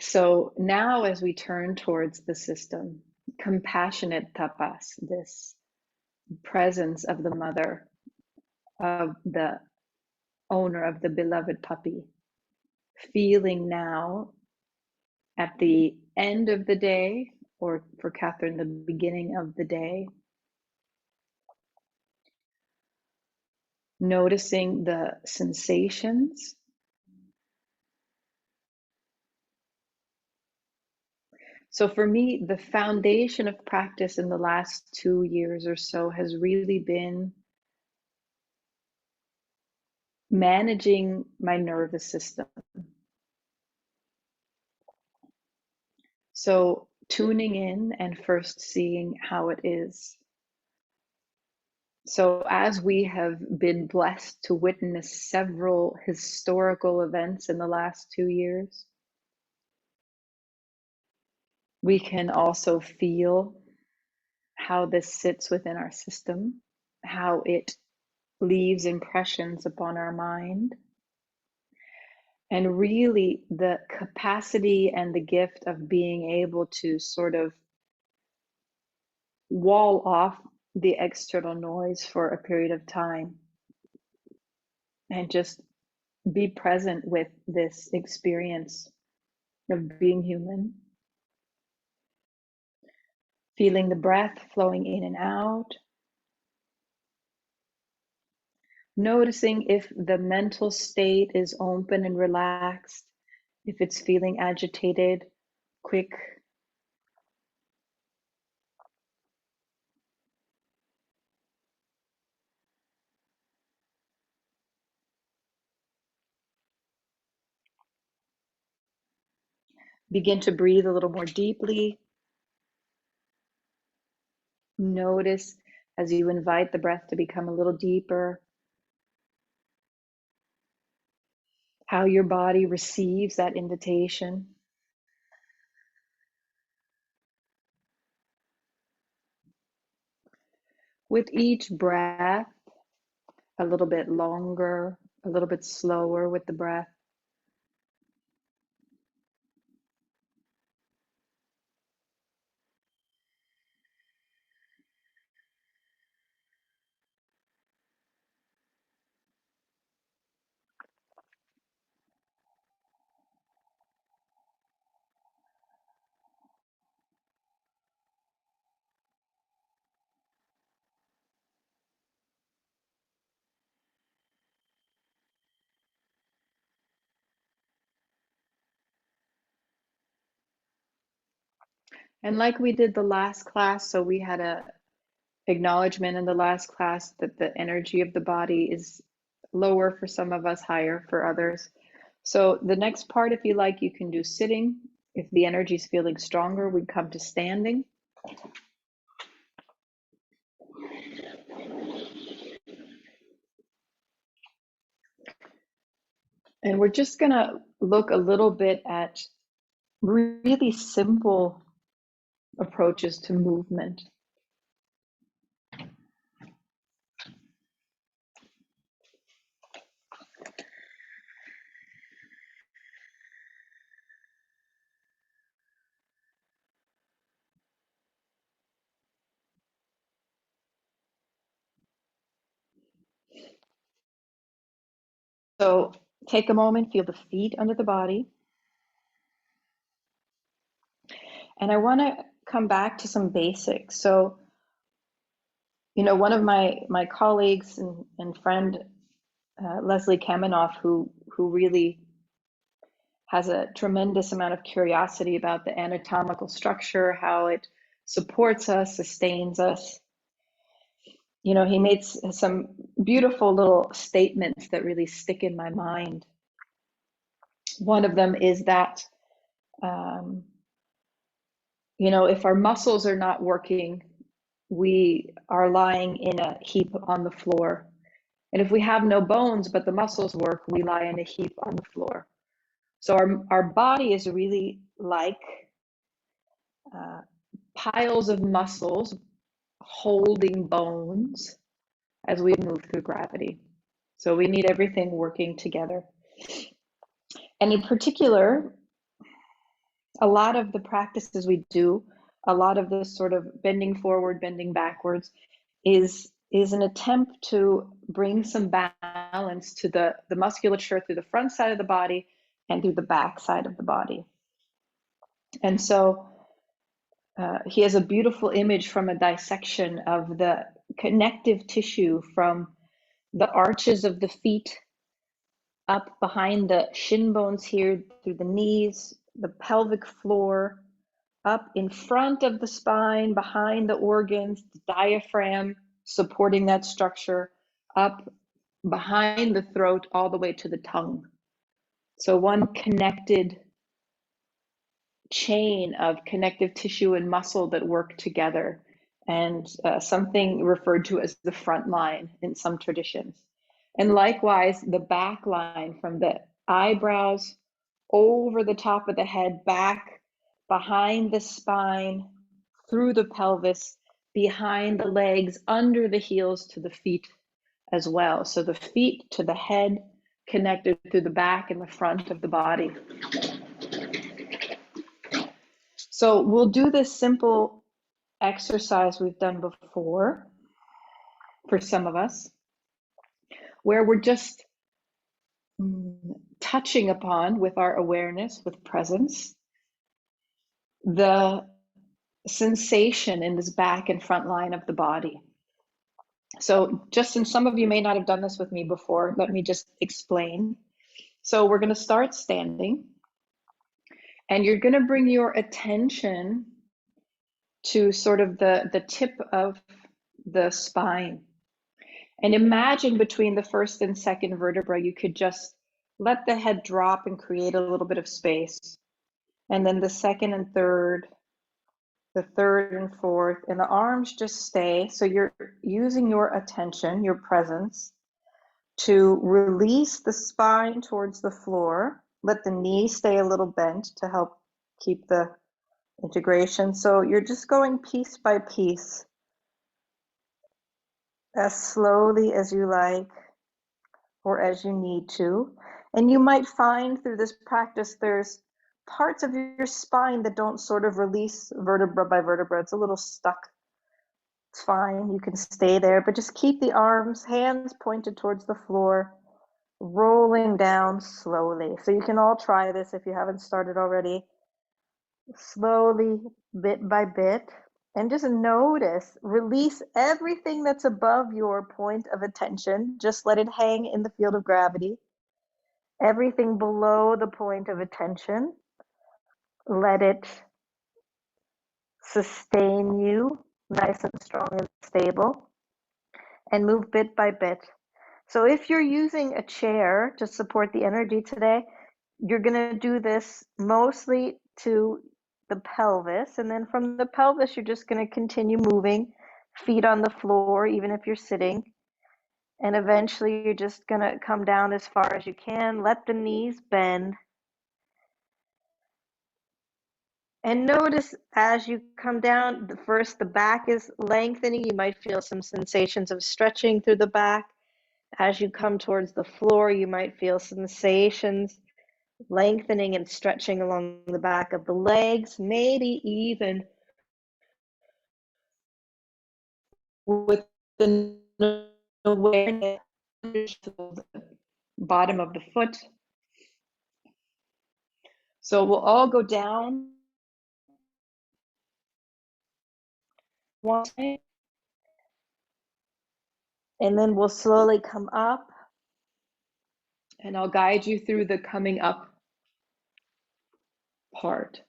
So now, as we turn towards the system, compassionate tapas, this presence of the mother, of the owner of the beloved puppy, feeling now at the end of the day, or for Catherine, the beginning of the day, noticing the sensations. So for me, the foundation of practice in the last 2 years or so has really been managing my nervous system. So tuning in and first seeing how it is. So as we have been blessed to witness several historical events in the last 2 years, we can also feel how this sits within our system, how it leaves impressions upon our mind, and really the capacity and the gift of being able to sort of wall off the external noise for a period of time and just be present with this experience of being human, feeling the breath flowing in and out, noticing if the mental state is open and relaxed, if it's feeling agitated, quick. Begin to breathe a little more deeply. Notice as you invite the breath to become a little deeper, how your body receives that invitation. With each breath, a little bit longer, a little bit slower with the breath. And like we did the last class, so we had a acknowledgement in the last class that the energy of the body is lower for some of us, higher for others. So the next part, if you like, you can do sitting. If the energy is feeling stronger, we come to standing. And we're just going to look a little bit at really simple approaches to movement. So take a moment, feel the feet under the body. And I want to come back to some basics. So, one of my colleagues and friend, Leslie Kamenoff, who really has a tremendous amount of curiosity about the anatomical structure, how it supports us, sustains us. He made some beautiful little statements that really stick in my mind. One of them is that, if our muscles are not working, we are lying in a heap on the floor. And if we have no bones, but the muscles work, we lie in a heap on the floor. So our body is really like piles of muscles holding bones as we move through gravity. So we need everything working together. And in particular, A lot of the practices we do, a lot of this sort of bending forward, bending backwards, is an attempt to bring some balance to the musculature through the front side of the body and through the back side of the body. And so he has a beautiful image from a dissection of the connective tissue from the arches of the feet up behind the shin bones here, through the knees, the pelvic floor, up in front of the spine, behind the organs, the diaphragm supporting that structure, up behind the throat, all the way to the tongue. So one connected chain of connective tissue and muscle that work together, and something referred to as the front line in some traditions. And likewise, the back line from the eyebrows over the top of the head, back behind the spine, through the pelvis, behind the legs, under the heels to the feet as well. So the feet to the head connected through the back and the front of the body. So we'll do this simple exercise we've done before for some of us, where we're just touching upon, with our awareness, with presence, the sensation in this back and front line of the body. So just since some of you may not have done this with me before, let me just explain. So we're going to start standing, and you're going to bring your attention to sort of the tip of the spine. And imagine between the first and second vertebra, you could just let the head drop and create a little bit of space. And then the second and third, the third and fourth, and the arms just stay. So you're using your attention, your presence, to release the spine towards the floor. Let the knee stay a little bent to help keep the integration. So you're just going piece by piece, as slowly as you like or as you need to. And you might find through this practice there's parts of your spine that don't sort of release vertebra by vertebra. It's a little stuck. It's fine, you can stay there, but just keep the arms, hands pointed towards the floor, rolling down slowly. So you can all try this if you haven't started already. Slowly, bit by bit, and just notice, release everything that's above your point of attention. Just let it hang in the field of gravity. Everything below the point of attention, let it sustain you, nice and strong and stable, and move bit by bit. So if you're using a chair to support the energy today, you're going to do this mostly to the pelvis, and then from the pelvis you're just going to continue moving, feet on the floor even if you're sitting, and eventually you're just going to come down as far as you can. Let the knees bend, and notice as you come down, first the back is lengthening. You might feel some sensations of stretching through the back. As you come towards the floor, you might feel sensations lengthening and stretching along the back of the legs, maybe even with the awareness of the bottom of the foot. So we'll all go down one time, and then we'll slowly come up, and I'll guide you through the coming up part.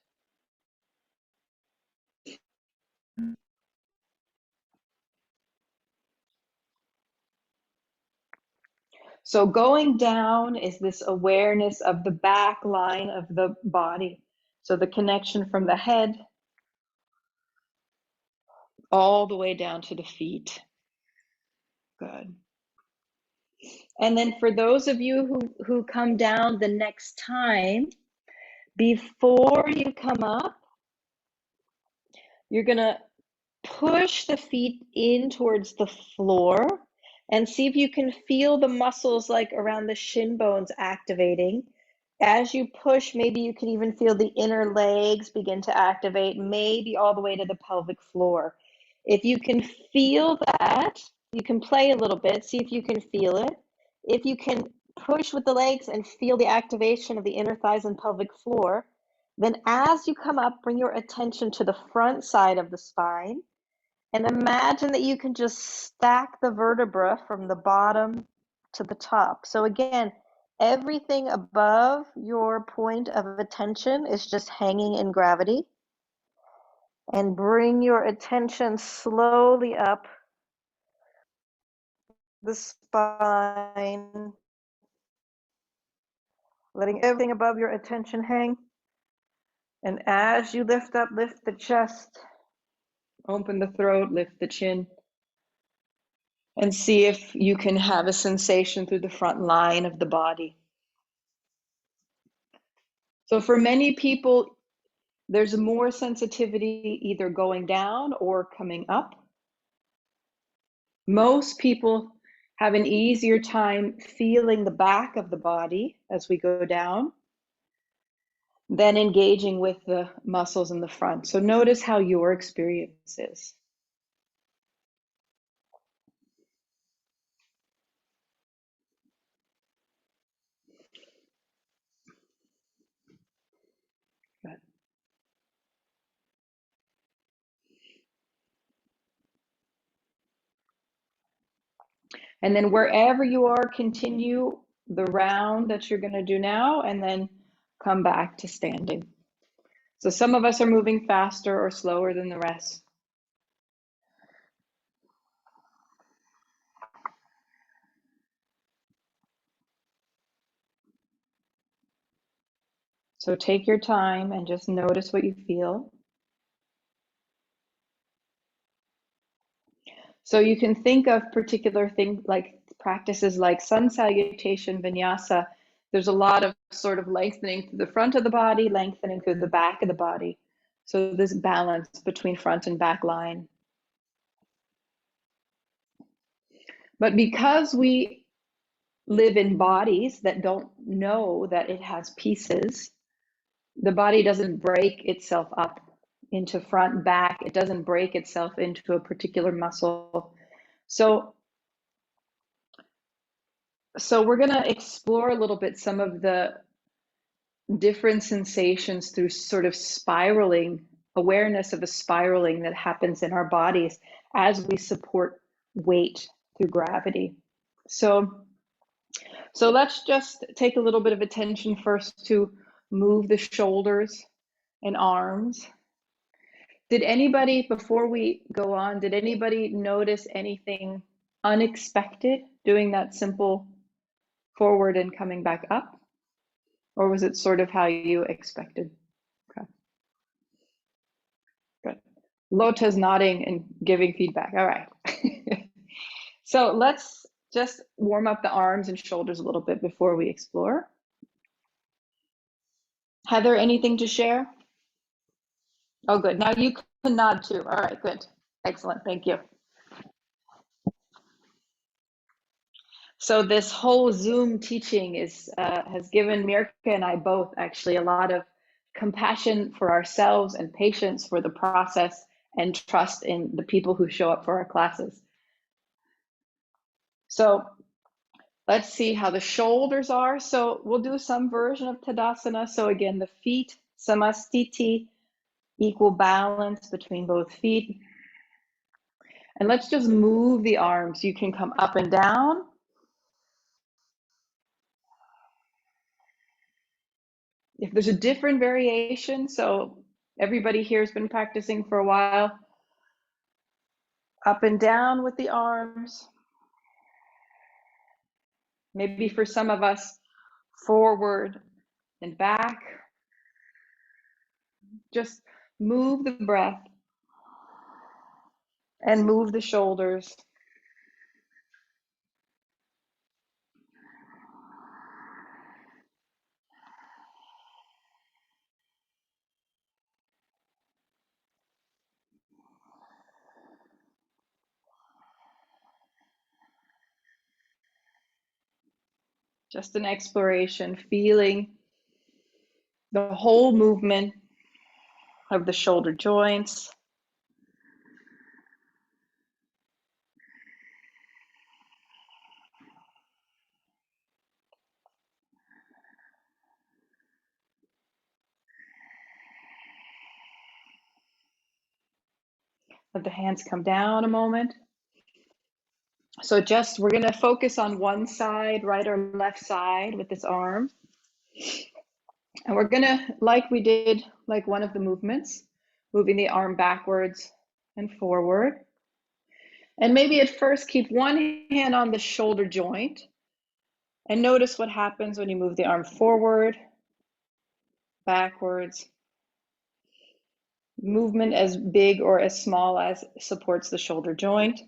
So going down is this awareness of the back line of the body. So the connection from the head all the way down to the feet. Good. And then for those of you who come down the next time, before you come up, you're going to push the feet in towards the floor and see if you can feel the muscles like around the shin bones activating. As you push, maybe you can even feel the inner legs begin to activate, maybe all the way to the pelvic floor. If you can feel that, you can play a little bit, see if you can feel it. If you can push with the legs and feel the activation of the inner thighs and pelvic floor, then as you come up, bring your attention to the front side of the spine and imagine that you can just stack the vertebra from the bottom to the top. So again, everything above your point of attention is just hanging in gravity. And bring your attention slowly up the spine, letting everything above your attention hang. And as you lift up, lift the chest, open the throat, lift the chin, and see if you can have a sensation through the front line of the body. So for many people, there's more sensitivity either going down or coming up. Most people have an easier time feeling the back of the body as we go down than engaging with the muscles in the front. So notice how your experience is. Good. And then wherever you are, continue the round that you're going to do now, and then come back to standing. So some of us are moving faster or slower than the rest. So take your time and just notice what you feel. So you can think of particular things like practices like sun salutation, vinyasa. There's a lot of sort of lengthening through the front of the body, lengthening through the back of the body. So this balance between front and back line. But because we live in bodies that don't know that it has pieces, the body doesn't break itself up into front and back. It doesn't break itself into a particular muscle. So we're going to explore a little bit some of the different sensations through sort of spiraling, awareness of a spiraling that happens in our bodies as we support weight through gravity. So let's just take a little bit of attention first to move the shoulders and arms. Did anybody, before we go on, did anybody notice anything unexpected doing that simple forward and coming back up? Or was it sort of how you expected? Okay, good. Lota's nodding and giving feedback. All right. So let's just warm up the arms and shoulders a little bit before we explore. Heather, anything to share? Oh, good. Now you can nod too. All right, good. Excellent. Thank you. So this whole Zoom teaching has given Mirka and I both actually a lot of compassion for ourselves and patience for the process and trust in the people who show up for our classes. So let's see how the shoulders are. So we'll do some version of Tadasana. So again, the feet, samastiti, equal balance between both feet. And let's just move the arms. You can come up and down. If there's a different variation, so everybody here has been practicing for a while, up and down with the arms. Maybe for some of us, forward and back. Just move the breath and move the shoulders. Just an exploration, feeling the whole movement of the shoulder joints. Let the hands come down a moment. So we're going to focus on one side, right or left side with this arm. And we're going to, like we did, like one of the movements, moving the arm backwards and forward. And maybe at first keep one hand on the shoulder joint and notice what happens when you move the arm forward, backwards. Movement as big or as small as supports the shoulder joint.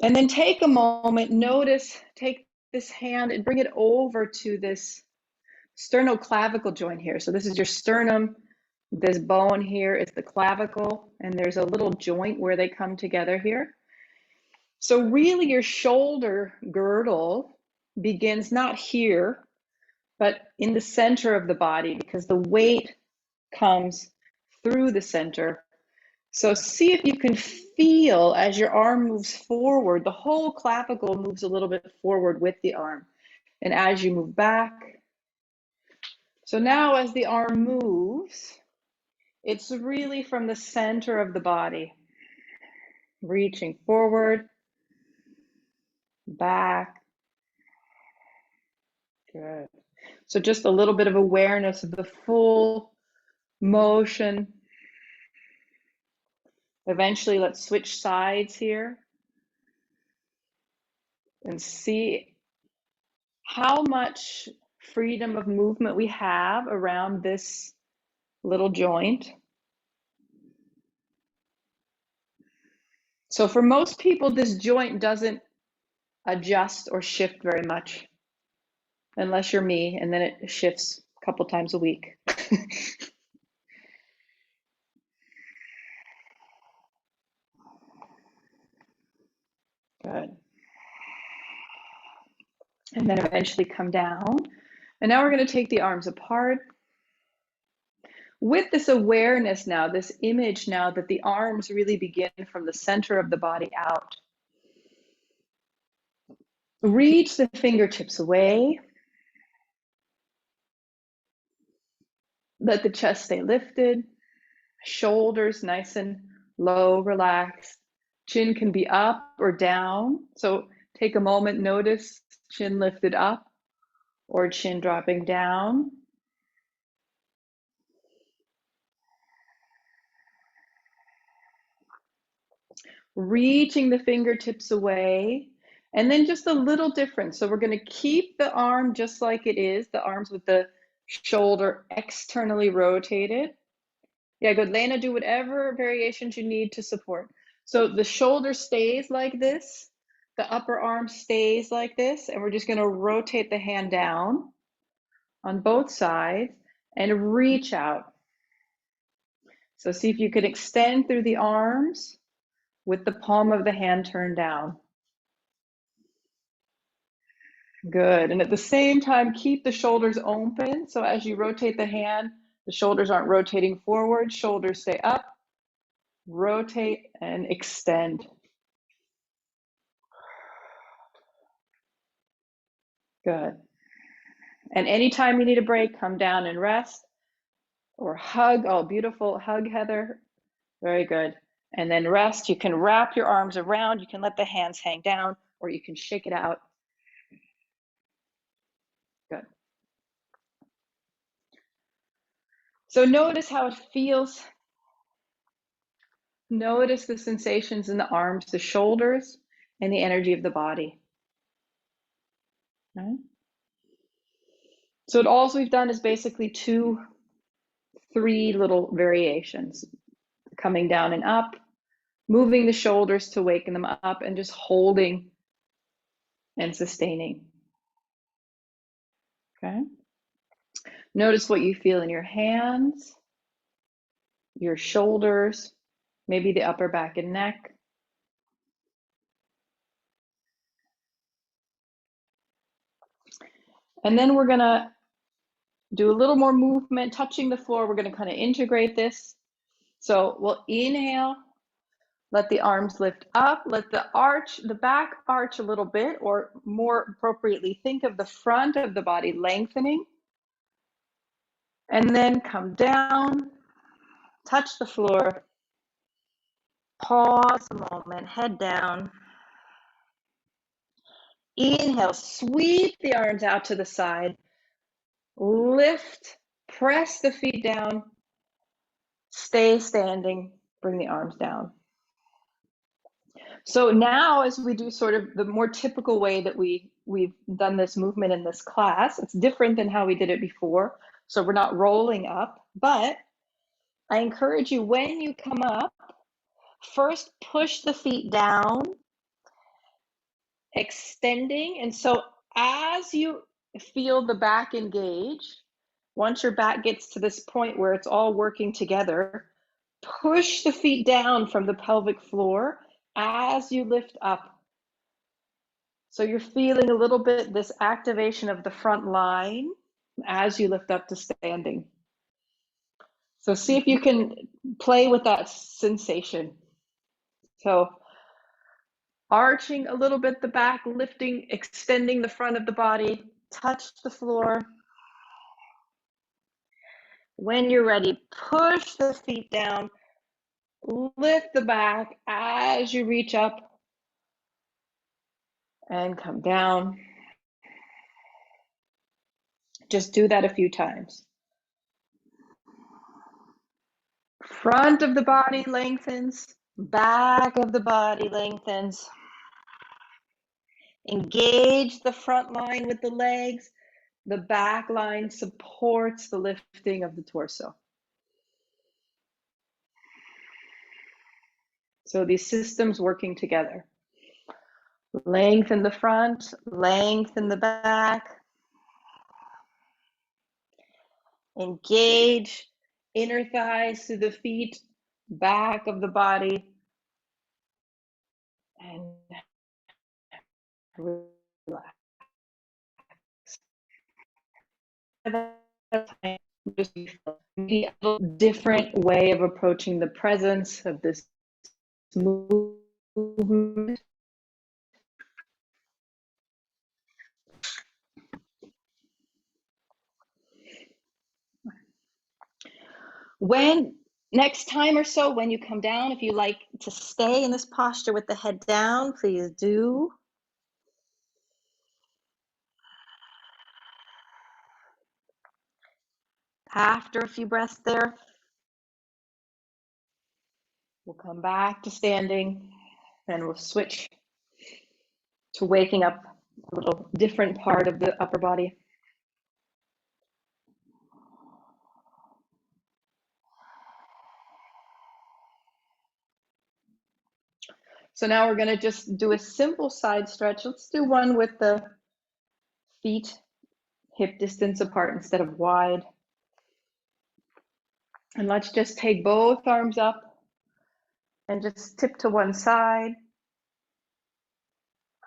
And then take a moment, take this hand and bring it over to this sternoclavicle joint here. So this is your sternum. This bone here is the clavicle, and there's a little joint where they come together here. So really your shoulder girdle begins not here, but in the center of the body, because the weight comes through the center. So see if you can feel as your arm moves forward, the whole clavicle moves a little bit forward with the arm. And as you move back, so now as the arm moves, it's really from the center of the body, reaching forward, back. Good. So just a little bit of awareness of the full motion. Eventually, let's switch sides here and see how much freedom of movement we have around this little joint. So for most people, this joint doesn't adjust or shift very much, unless you're me, and then it shifts a couple times a week. Good. And then eventually come down. And now we're going to take the arms apart. With this awareness now, this image now that the arms really begin from the center of the body out. Reach the fingertips away. Let the chest stay lifted. Shoulders nice and low, relaxed. Chin can be up or down. So take a moment, notice chin lifted up or chin dropping down. Reaching the fingertips away, and then just a little difference. So we're going to keep the arm just like it is, the arms with the shoulder externally rotated. Yeah, good. Lena, do whatever variations you need to support. So the shoulder stays like this, the upper arm stays like this, and we're just going to rotate the hand down on both sides and reach out. So see if you can extend through the arms with the palm of the hand turned down. Good. And at the same time, keep the shoulders open. So as you rotate the hand, the shoulders aren't rotating forward, shoulders stay up, rotate and extend. Good. And anytime you need a break, come down and rest or hug. Oh, beautiful. Hug, Heather. Very good. And then rest. You can wrap your arms around. You can let the hands hang down, or you can shake it out. Good. So notice how it feels. Notice the sensations in the arms, the shoulders, and the energy of the body. Okay. So all we've done is basically 3 little variations, coming down and up, moving the shoulders to waken them up, and just holding and sustaining. Okay. Notice what you feel in your hands, your shoulders, maybe the upper back and neck. And then we're going to Do a little more movement, touching the floor. We're going to kind of integrate this. So we'll inhale, let the arms lift up, let the back arch a little bit, or more appropriately, think of the front of the body lengthening. And then come down, touch the floor, pause a moment, head down. Inhale, sweep the arms out to the side, lift, press the feet down, stay standing, bring the arms down. So now as we do sort of the more typical way that we've done this movement in this class, it's different than how we did it before. So we're not rolling up, but I encourage you, when you come up, first push the feet down, extending. And so as you feel the back engage, once your back gets to this point where it's all working together, push the feet down from the pelvic floor as you lift up. So you're feeling a little bit this activation of the front line as you lift up to standing. So see if you can play with that sensation. So arching a little bit the back, lifting, extending the front of the body, touch the floor. When you're ready, push the feet down, lift the back as you reach up and come down. Just do that a few times. Front of the body lengthens, back of the body lengthens. Engage the front line with the legs. The back line supports the lifting of the torso. So these systems working together. Lengthen the front, lengthen the back. Engage inner thighs through the feet, back of the body. And relax. Just maybe a little different way of approaching the presence of this movement. When next time or so, when you come down, if you like to stay in this posture with the head down, please do. After a few breaths there, we'll come back to standing, and we'll switch to waking up a little different part of the upper body. So now we're going to just do a simple side stretch. Let's do one with the feet hip distance apart instead of wide. And let's just take both arms up and just tip to one side,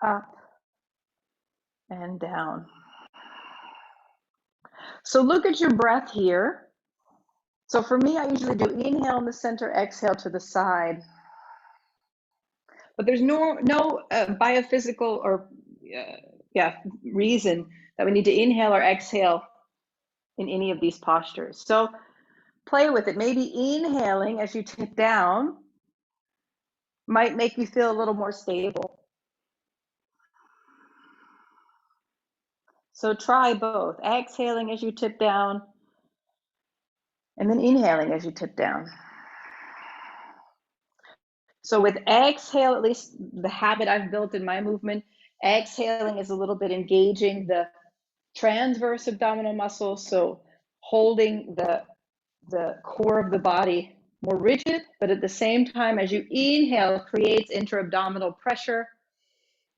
up and down. So look at your breath here. So for me, I usually do inhale in the center, exhale to the side. But there's no biophysical or reason that we need to inhale or exhale in any of these postures. So play with it. Maybe inhaling as you tip down might make you feel a little more stable. So try both, exhaling as you tip down and then inhaling as you tip down. So with exhale, at least the habit I've built in my movement, exhaling is a little bit engaging the transverse abdominal muscle, so holding the core of the body more rigid, but at the same time, as you inhale, creates intra-abdominal pressure.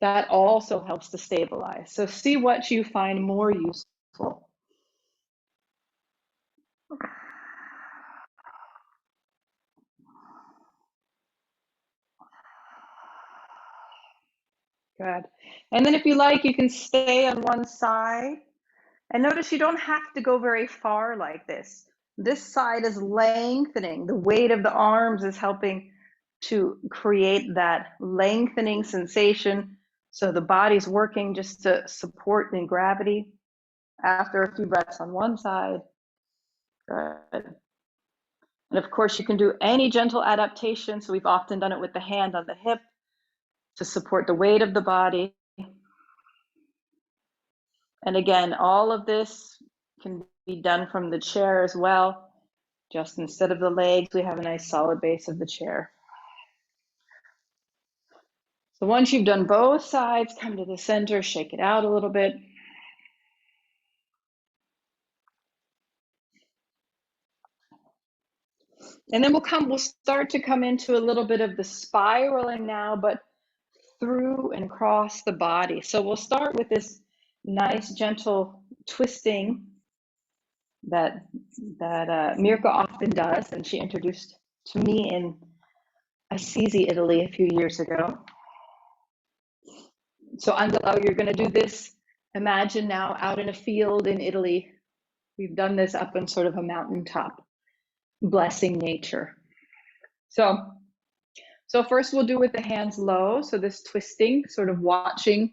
That also helps to stabilize. So see what you find more useful. Good. And then if you like, you can stay on one side And notice you don't have to go very far like this. This side is lengthening. The weight of the arms is helping to create that lengthening sensation. So the body's working just to support in gravity. After a few breaths on one side. Good. And of course, you can do any gentle adaptation. So we've often done it with the hand on the hip to support the weight of the body. And again, all of this can be done from the chair as well. Just instead of the legs, we have a nice solid base of the chair. So once you've done both sides, come to the center, shake it out a little bit. And then we'll start to come into a little bit of the spiraling now, but through and across the body. So we'll start with this nice gentle twisting that Mirka often does, and she introduced to me in Assisi, Italy a few years ago. So Angelo, you're going to do this. Imagine now out in a field in Italy. We've done this up on sort of a mountaintop, blessing nature. So first we'll do with the hands low. So this twisting, sort of watching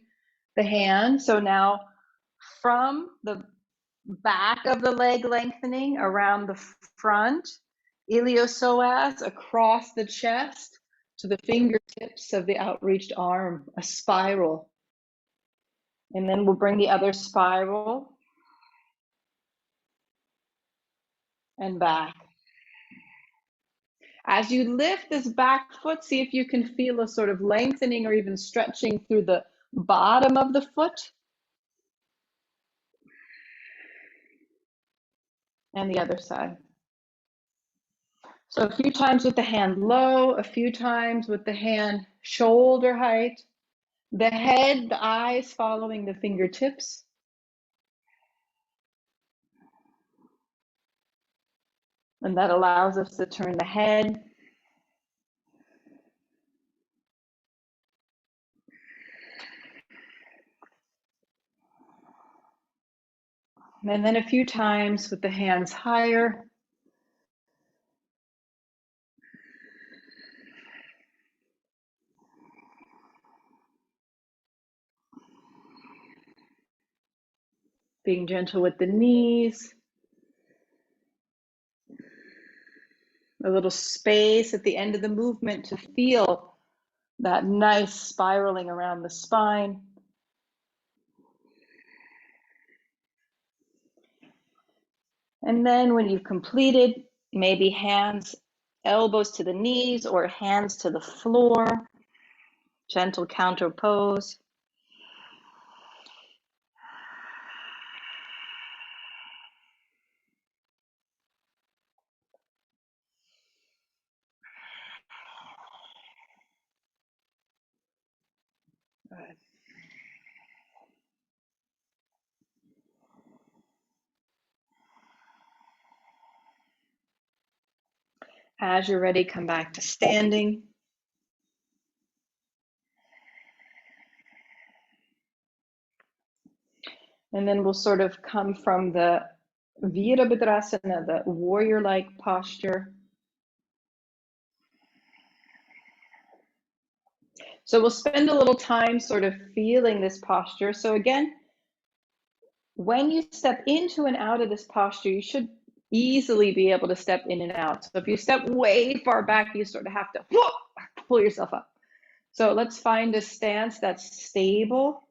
the hand. So now from the back of the leg lengthening around the front, iliopsoas across the chest to the fingertips of the outreached arm, a spiral. And then we'll bring the other spiral and back. As you lift this back foot, see if you can feel a sort of lengthening or even stretching through the bottom of the foot. And the other side. So a few times with the hand low, a few times with the hand shoulder height. The head, the eyes following the fingertips. And that allows us to turn the head. And then a few times with the hands higher. Being gentle with the knees. A little space at the end of the movement to feel that nice spiraling around the spine. And then when you've completed, maybe hands, elbows to the knees or hands to the floor. Gentle counter pose. Good. As you're ready, come back to standing. And then we'll sort of come from the Virabhadrasana, the warrior-like posture. So we'll spend a little time sort of feeling this posture. So again, when you step into and out of this posture, you should easily be able to step in and out. So if you step way far back, you sort of have to pull yourself up. So let's find a stance that's stable.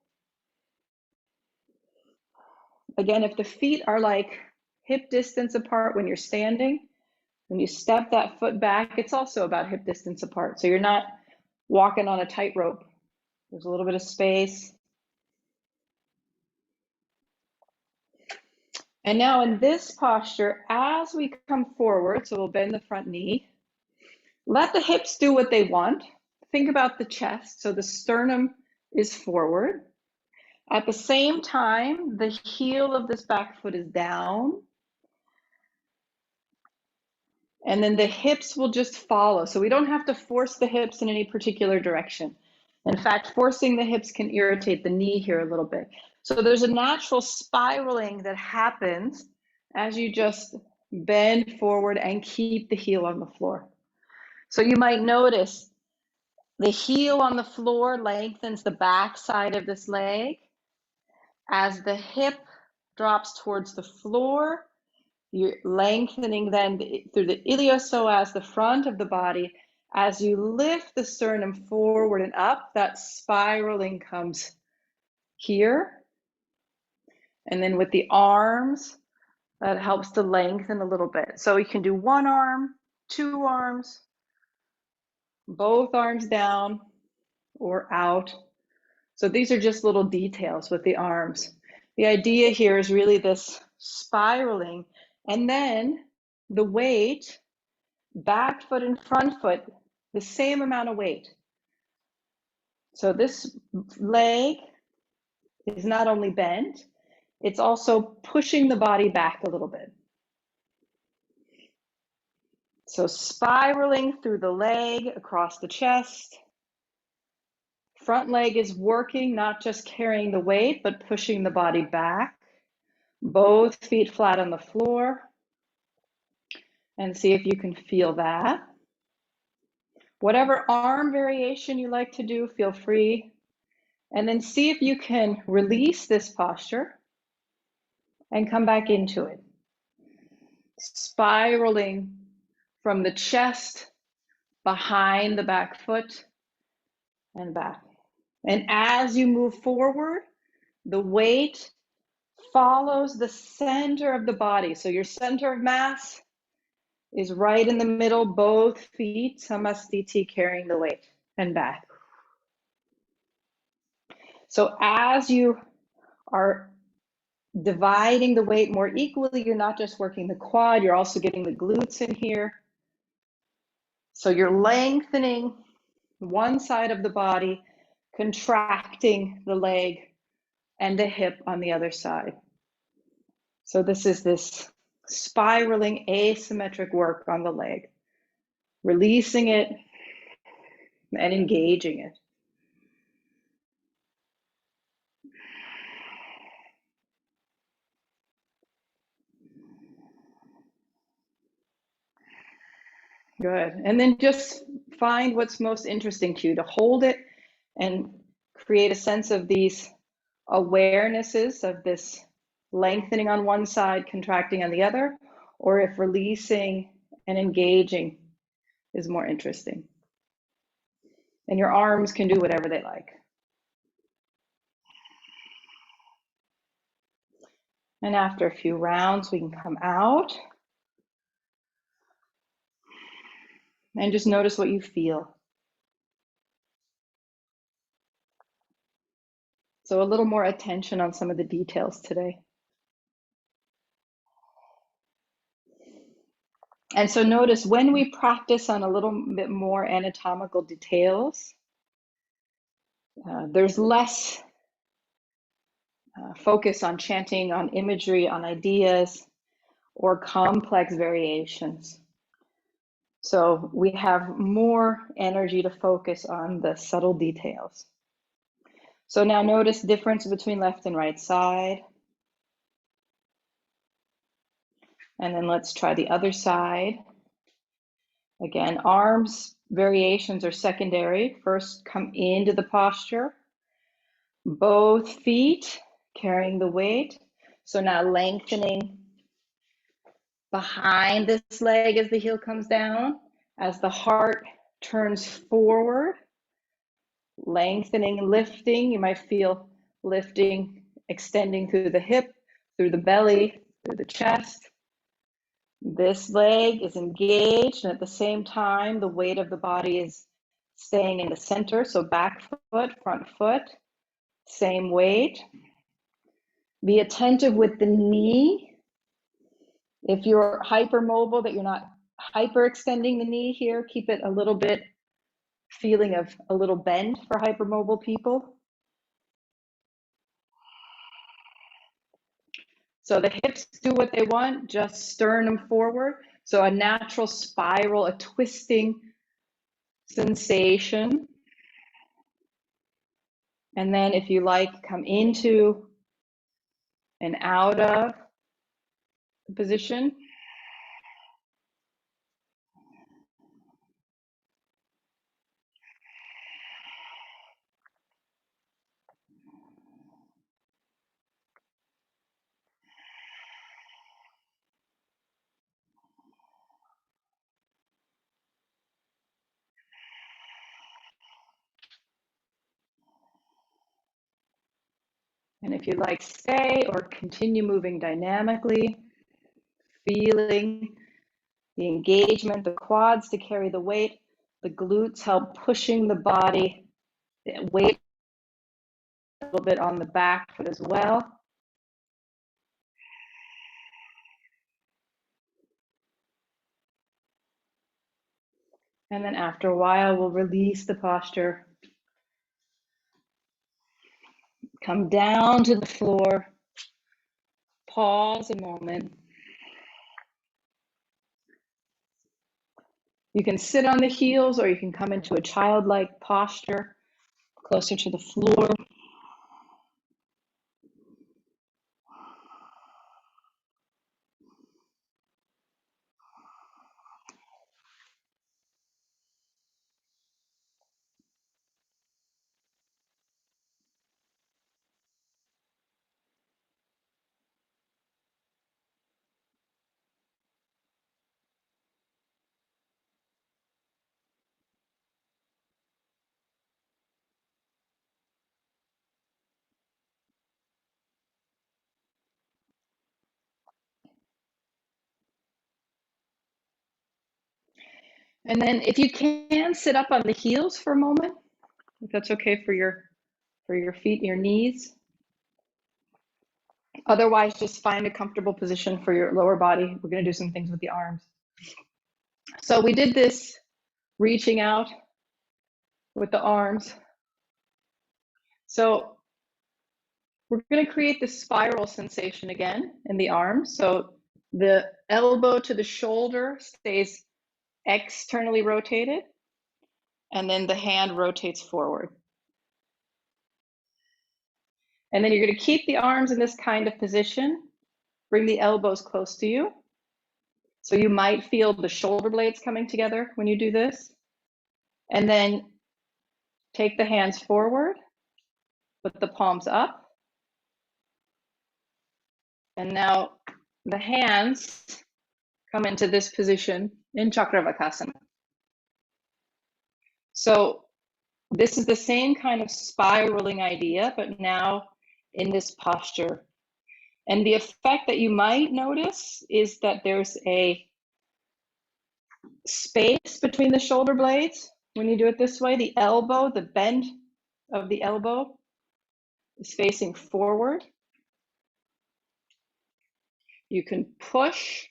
Again, if the feet are like hip distance apart when you're standing, when you step that foot back, it's also about hip distance apart. So you're not walking on a tightrope. There's a little bit of space. And now in this posture, as we come forward, so we'll bend the front knee, let the hips do what they want. Think about the chest. So the sternum is forward. At the same time, the heel of this back foot is down. And then the hips will just follow. So we don't have to force the hips in any particular direction. In fact, forcing the hips can irritate the knee here a little bit. So there's a natural spiraling that happens as you just bend forward and keep the heel on the floor. So you might notice the heel on the floor lengthens the back side of this leg. As the hip drops towards the floor, you're lengthening then through the iliopsoas, the front of the body. As you lift the sternum forward and up, that spiraling comes here. And then with the arms, that helps to lengthen a little bit. So you can do one arm, two arms, both arms down or out. So these are just little details with the arms. The idea here is really this spiraling, and then the weight, back foot and front foot, the same amount of weight. So this leg is not only bent, it's also pushing the body back a little bit. So spiraling through the leg, across the chest. Front leg is working, not just carrying the weight, but pushing the body back. Both feet flat on the floor. And see if you can feel that. Whatever arm variation you like to do, feel free. And then see if you can release this posture and come back into it. Spiraling from the chest, behind the back foot, and back. And as you move forward, the weight follows the center of the body. So your center of mass is right in the middle, both feet, samastiti, carrying the weight, and back. So as you are dividing the weight more equally, you're not just working the quad, you're also getting the glutes in here. So you're lengthening one side of the body, contracting the leg and the hip on the other side. So this is this spiraling asymmetric work on the leg, releasing it and engaging it. Good. And then just find what's most interesting to you, to hold it and create a sense of these awarenesses of this lengthening on one side, contracting on the other, or if releasing and engaging is more interesting. And your arms can do whatever they like. And after a few rounds, we can come out and just notice what you feel. So a little more attention on some of the details today. And so notice when we practice on a little bit more anatomical details, there's less focus on chanting, on imagery, on ideas, or complex variations. So we have more energy to focus on the subtle details. So now notice difference between left and right side. And then let's try the other side. Again, arms variations are secondary. First, come into the posture. Both feet carrying the weight. So now lengthening behind this leg as the heel comes down, as the heart turns forward, lengthening, lifting. You might feel lifting, extending through the hip, through the belly, through the chest. This leg is engaged, and at the same time, the weight of the body is staying in the center. So back foot, front foot, same weight. Be attentive with the knee. If you're hypermobile, that you're not hyperextending the knee here, keep it a little bit feeling of a little bend for hypermobile people. So the hips do what they want, just sternum forward. So a natural spiral, a twisting sensation. And then if you like, come into and out of the position. And if you like, stay or continue moving dynamically, feeling the engagement, the quads to carry the weight, the glutes help pushing the body, the weight a little bit on the back foot as well. And then after a while, we'll release the posture, come down to the floor, pause a moment. You can sit on the heels or you can come into a childlike posture, closer to the floor. And then if you can, sit up on the heels for a moment, if that's okay for your feet and your knees. Otherwise, just find a comfortable position for your lower body. We're going to do some things with the arms. So we did this reaching out with the arms. So we're going to create this spiral sensation again in the arms. So the elbow to the shoulder stays externally rotated, and then the hand rotates forward. And then you're going to keep the arms in this kind of position. Bring the elbows close to you. So you might feel the shoulder blades coming together when you do this. And then take the hands forward, put the palms up. And now the hands come into this position in Chakravakasana. So this is the same kind of spiraling idea, but now in this posture. And the effect that you might notice is that there's a space between the shoulder blades when you do it this way. The elbow, the bend of the elbow is facing forward. You can push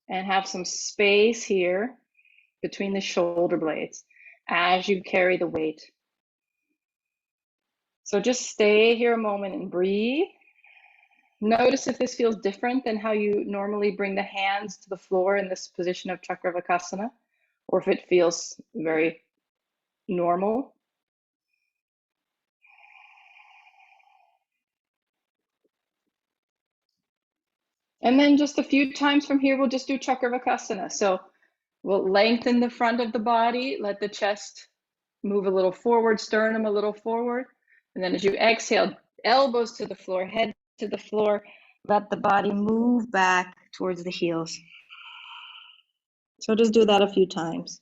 and have some space here between the shoulder blades as you carry the weight. So just stay here a moment and breathe. Notice if this feels different than how you normally bring the hands to the floor in this position of Chakravakasana, or if it feels very normal. And then just a few times from here, we'll just do Chakravakasana. So we'll lengthen the front of the body, let the chest move a little forward, sternum a little forward. And then as you exhale, elbows to the floor, head to the floor, let the body move back towards the heels. So just do that a few times.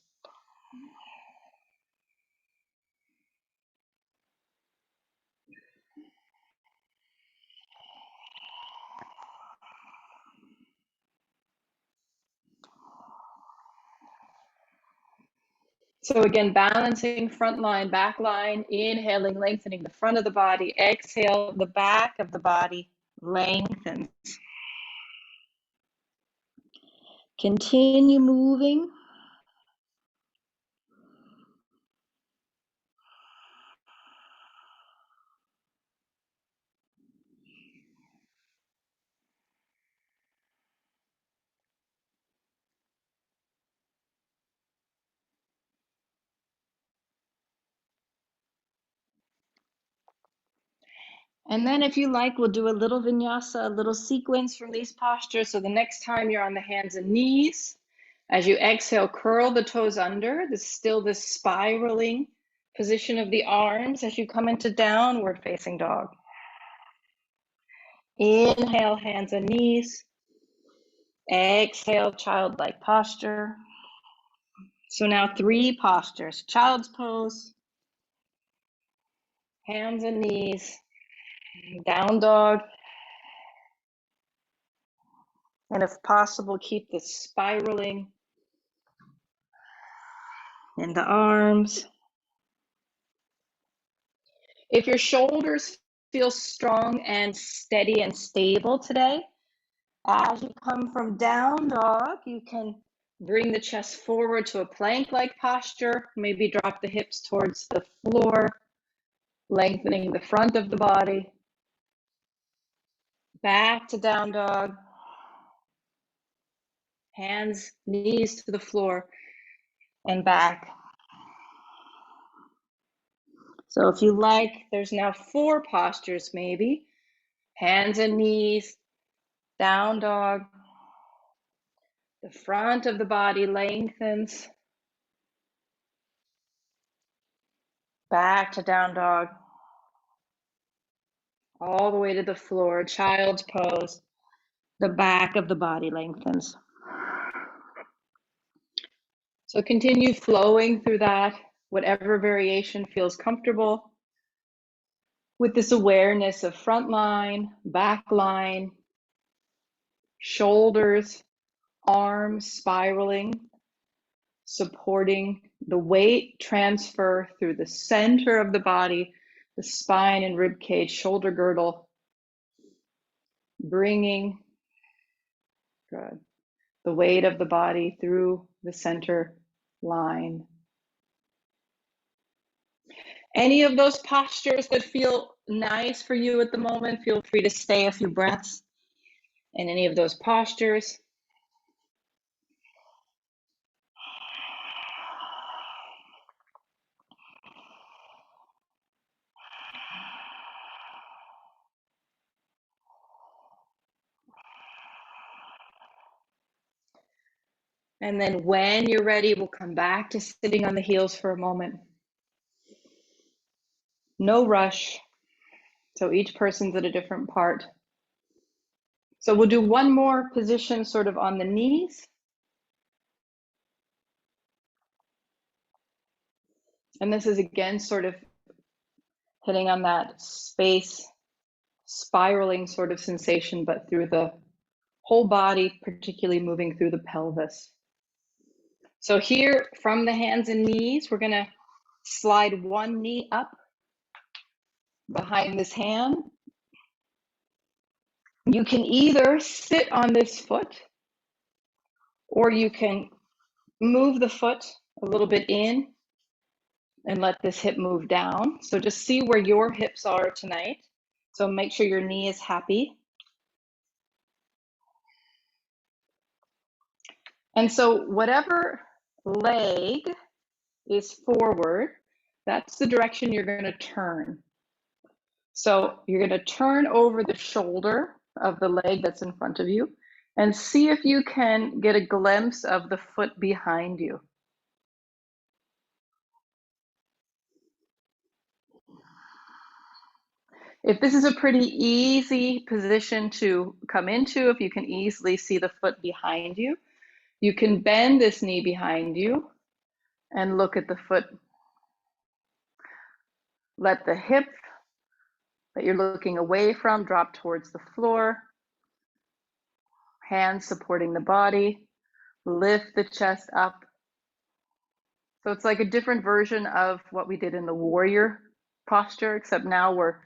So again, balancing front line, back line, inhaling, lengthening the front of the body, exhale, the back of the body lengthens. Continue moving. And then if you like, we'll do a little vinyasa, a little sequence from these postures. So the next time you're on the hands and knees, as you exhale, curl the toes under. This still this spiraling position of the arms as you come into downward facing dog. Inhale, hands and knees. Exhale, childlike posture. So now 3 postures: child's pose, hands and knees, down dog, and if possible, keep the spiraling in the arms. If your shoulders feel strong and steady and stable today, as you come from down dog, you can bring the chest forward to a plank-like posture. Maybe drop the hips towards the floor, lengthening the front of the body. Back to down dog. Hands, knees to the floor, and back. So if you like, there's now 4 postures maybe. Hands and knees, down dog. The front of the body lengthens. Back to down dog. All the way to the floor, child's pose. The back of the body lengthens. So continue flowing through that, whatever variation feels comfortable, with this awareness of front line, back line, shoulders, arms spiraling, supporting the weight transfer through the center of the body, the spine and rib cage, shoulder girdle, bringing the weight of the body through the center line. Any of those postures that feel nice for you at the moment, feel free to stay a few breaths in any of those postures. And then when you're ready, we'll come back to sitting on the heels for a moment. No rush. So each person's at a different part. So we'll do one more position sort of on the knees. And this is again sort of hitting on that space spiraling sort of sensation, but through the whole body, particularly moving through the pelvis. So here from the hands and knees, we're going to slide one knee up behind this hand. You can either sit on this foot or you can move the foot a little bit in and let this hip move down. So just see where your hips are tonight. So make sure your knee is happy. And so whatever leg is forward, that's the direction you're going to turn. So you're going to turn over the shoulder of the leg that's in front of you and see if you can get a glimpse of the foot behind you. If this is a pretty easy position to come into, if you can easily see the foot behind you, you can bend this knee behind you and look at the foot. Let the hip that you're looking away from drop towards the floor. Hands supporting the body. Lift the chest up. So it's like a different version of what we did in the warrior posture, except now we're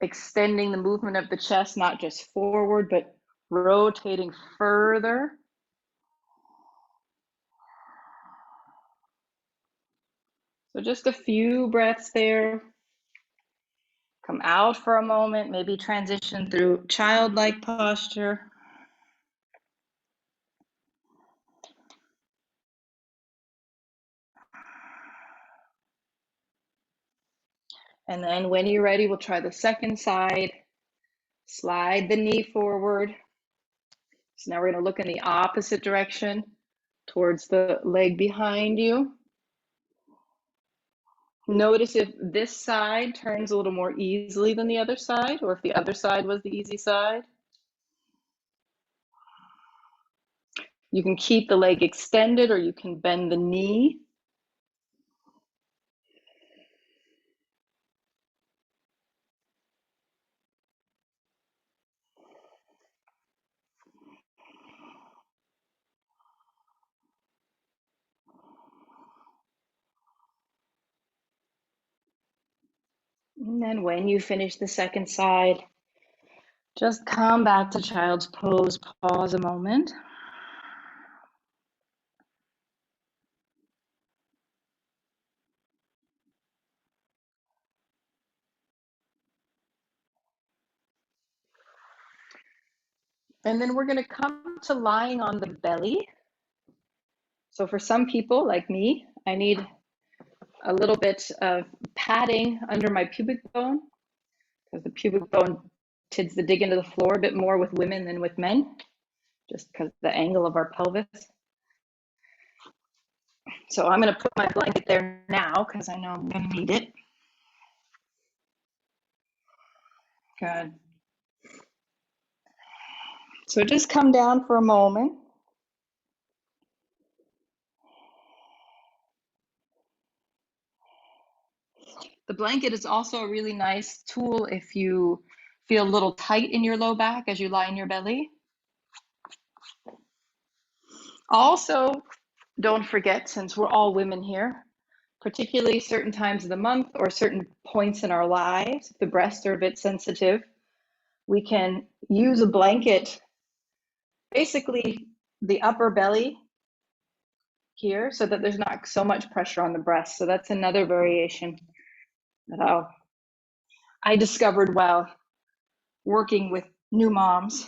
extending the movement of the chest, not just forward, but rotating further. So just a few breaths there. Come out for a moment, maybe transition through childlike posture. And then when you're ready, we'll try the second side. Slide the knee forward. So now we're going to look in the opposite direction towards the leg behind you. Notice if this side turns a little more easily than the other side, or if the other side was the easy side. You can keep the leg extended or you can bend the knee. And then when you finish the second side, just come back to child's pose, pause a moment. And then we're going to come to lying on the belly. So for some people like me, I need a little bit of padding under my pubic bone because the pubic bone tends to dig into the floor a bit more with women than with men, just because of the angle of our pelvis. So I'm going to put my blanket there now because I know I'm going to need it. Good. So just come down for a moment. The blanket is also a really nice tool if you feel a little tight in your low back as you lie in your belly. Also, don't forget, since we're all women here, particularly certain times of the month or certain points in our lives, if the breasts are a bit sensitive, we can use a blanket, basically the upper belly here, so that there's not so much pressure on the breast. So that's another variation that I discovered while working with new moms.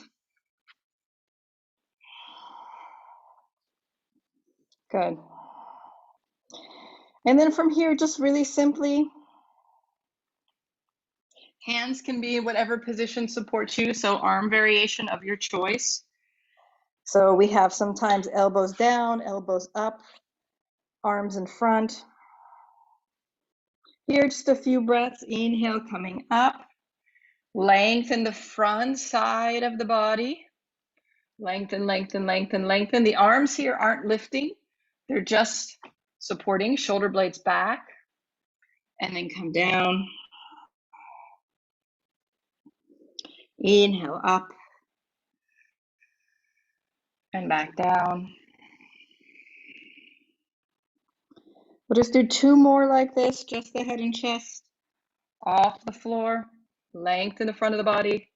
Good. And then from here, just really simply, hands can be in whatever position supports you, so arm variation of your choice. So we have sometimes elbows down, elbows up, arms in front. Here, just a few breaths. Inhale, coming up. Lengthen the front side of the body. Lengthen, lengthen, lengthen, lengthen. The arms here aren't lifting. They're just supporting, shoulder blades back. And then come down. Inhale, up. And back down. We'll just do two more like this, just the head and chest. Off the floor, lengthen the front of the body.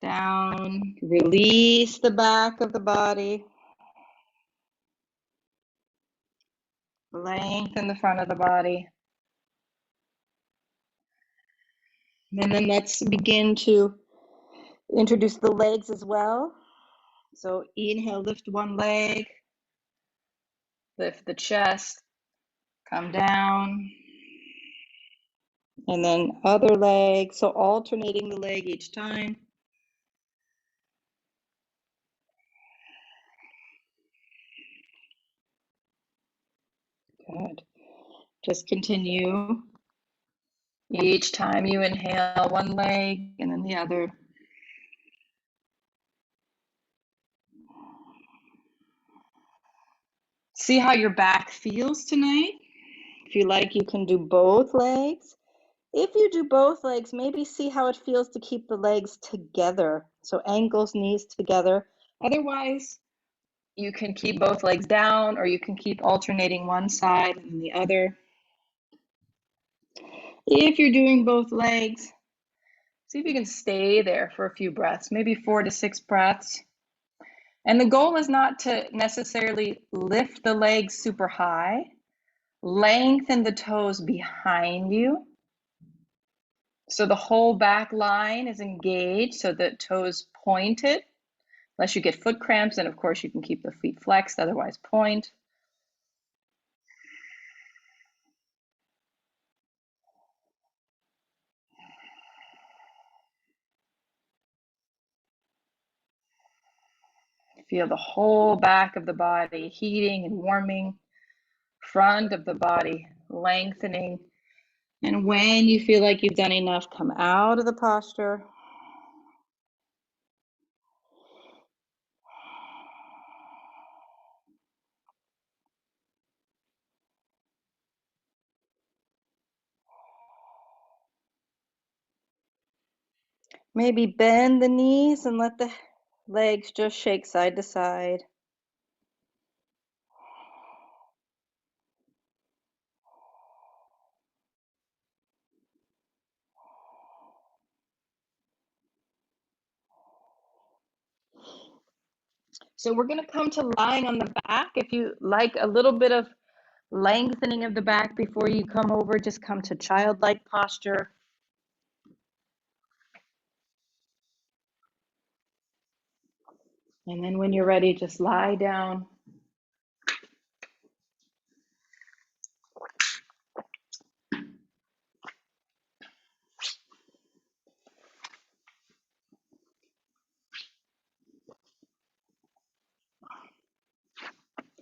Down, release the back of the body. Lengthen the front of the body. And then let's begin to introduce the legs as well. So inhale, lift one leg. Lift the chest. Come down. And then other leg. So alternating the leg each time. Good. Just continue. Each time you inhale, one leg and then the other. See how your back feels tonight. If you like, you can do both legs. If you do both legs, maybe see how it feels to keep the legs together. So ankles, knees together. Otherwise, you can keep both legs down or you can keep alternating one side and the other. If you're doing both legs, see if you can stay there for a few breaths, maybe 4 to 6 breaths. And the goal is not to necessarily lift the legs super high. Lengthen the toes behind you. So the whole back line is engaged so the toes pointed. Unless you get foot cramps, then of course you can keep the feet flexed, otherwise point. Feel the whole back of the body heating and warming, front of the body lengthening. And when you feel like you've done enough, come out of the posture. Maybe bend the knees and let the legs just shake side to side. So we're going to come to lying on the back. If you like a little bit of lengthening of the back before you come over, just come to childlike posture. And then when you're ready, just lie down.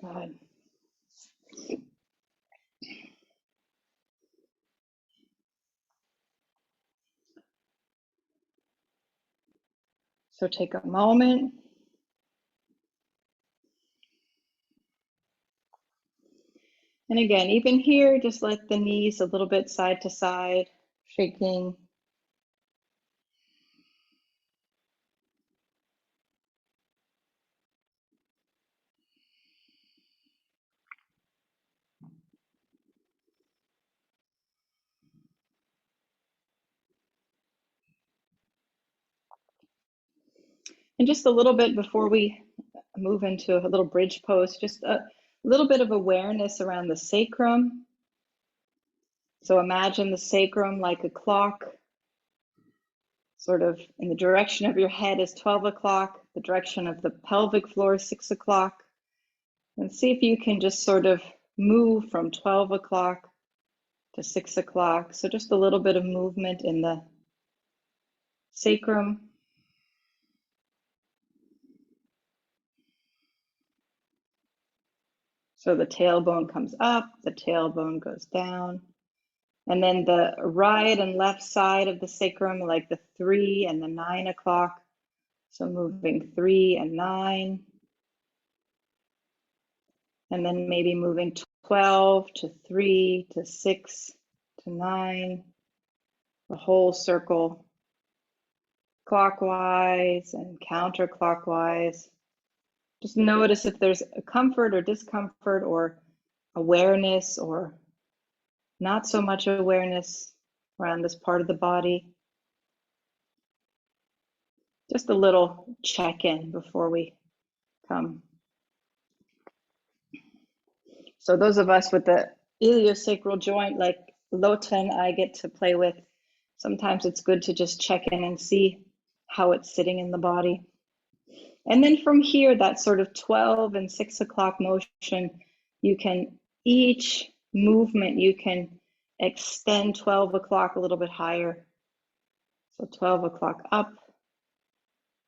Good. So take a moment. And again, even here, just let the knees a little bit side to side, shaking. And just a little bit before we move into a little bridge pose, just a little bit of awareness around the sacrum. So imagine the sacrum like a clock, sort of in the direction of your head is 12 o'clock, the direction of the pelvic floor is 6 o'clock. And see if you can just sort of move from 12 o'clock to 6 o'clock. So just a little bit of movement in the sacrum. So the tailbone comes up, the tailbone goes down. And then the right and left side of the sacrum, like the 3 and the 9 o'clock. So moving 3 and 9. And then maybe moving 12 to 3 to 6 to 9. The whole circle, clockwise and counterclockwise. Just notice if there's a comfort or discomfort or awareness or not so much awareness around this part of the body. Just a little check-in before we come. So those of us with the iliosacral joint, like Lota and I get to play with, sometimes it's good to just check in and see how it's sitting in the body. And then from here, that sort of 12 and 6 o'clock motion, you can, each movement, you can extend 12 o'clock a little bit higher. So 12 o'clock up,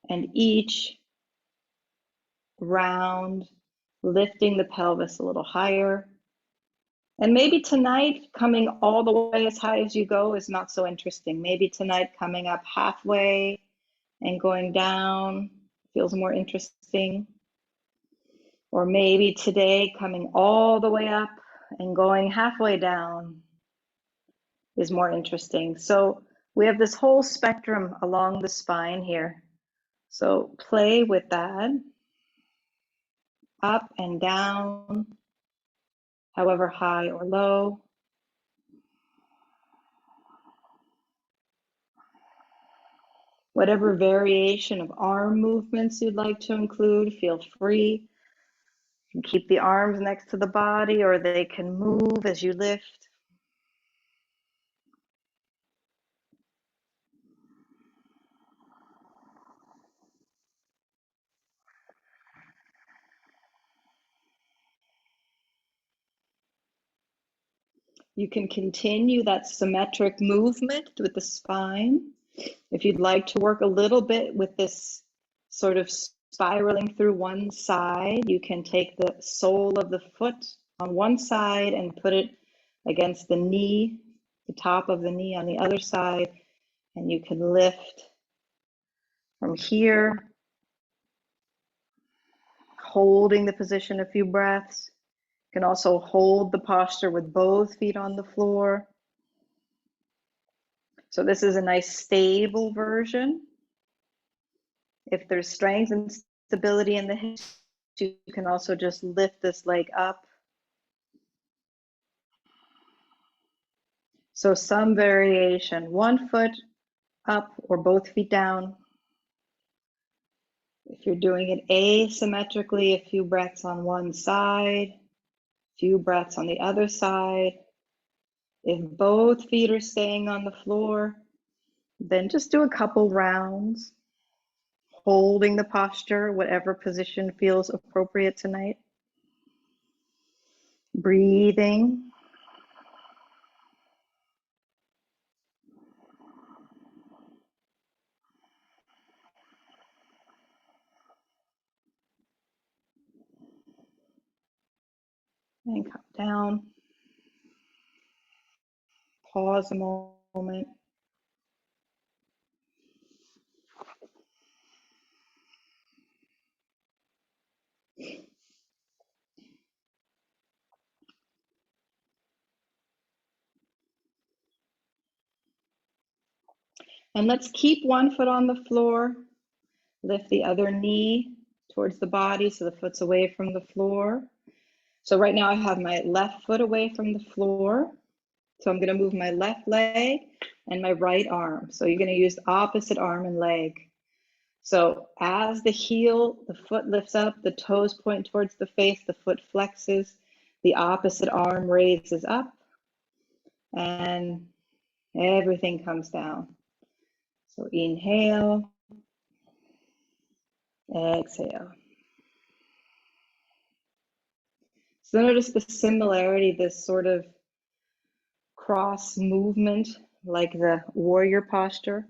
and each round, lifting the pelvis a little higher. And maybe tonight, coming all the way as high as you go is not so interesting. Maybe tonight, coming up halfway and going down feels more interesting. Or maybe today, coming all the way up and going halfway down is more interesting. So we have this whole spectrum along the spine here. So play with that, up and down, however high or low. Whatever variation of arm movements you'd like to include, feel free. You can keep the arms next to the body, or they can move as you lift. You can continue that symmetric movement with the spine. If you'd like to work a little bit with this sort of spiraling through one side, you can take the sole of the foot on one side and put it against the knee, the top of the knee on the other side, and you can lift from here, holding the position a few breaths. You can also hold the posture with both feet on the floor. So this is a nice stable version. If there's strength and stability in the hips, you can also just lift this leg up. So some variation, one foot up or both feet down. If you're doing it asymmetrically, a few breaths on one side, a few breaths on the other side. If both feet are staying on the floor, then just do a couple rounds, holding the posture, whatever position feels appropriate tonight. Breathing. And come down. Pause a moment. And let's keep one foot on the floor. Lift the other knee towards the body so the foot's away from the floor. So right now I have my left foot away from the floor. So I'm going to move my left leg and my right arm. So you're going to use the opposite arm and leg. So as the heel, the foot lifts up, the toes point towards the face, the foot flexes, the opposite arm raises up, and everything comes down. So inhale, exhale. So notice the similarity, this sort of cross movement, like the warrior posture.